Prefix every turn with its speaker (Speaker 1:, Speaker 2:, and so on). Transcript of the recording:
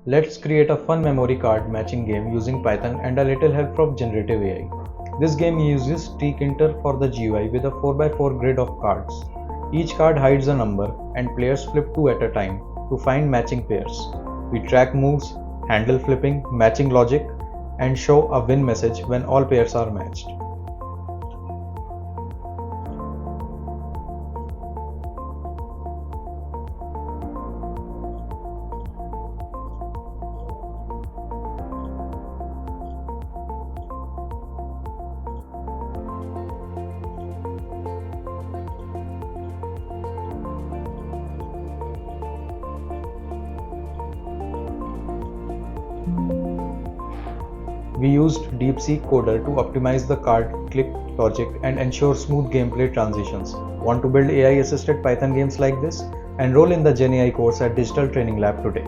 Speaker 1: Let's create a fun memory card matching game using Python and a little help from generative AI. This game uses tkinter for the GUI with a 4x4 grid of cards. Each card hides a number and players flip 2 at a time to find matching pairs. We track moves, handle flipping, matching logic, and show a win message when all pairs are matched. We used DeepSeek Coder to optimize the card click logic and ensure smooth gameplay transitions. Want to build AI-assisted Python games like this? Enroll in the GenAI course at Digital Training Lab today.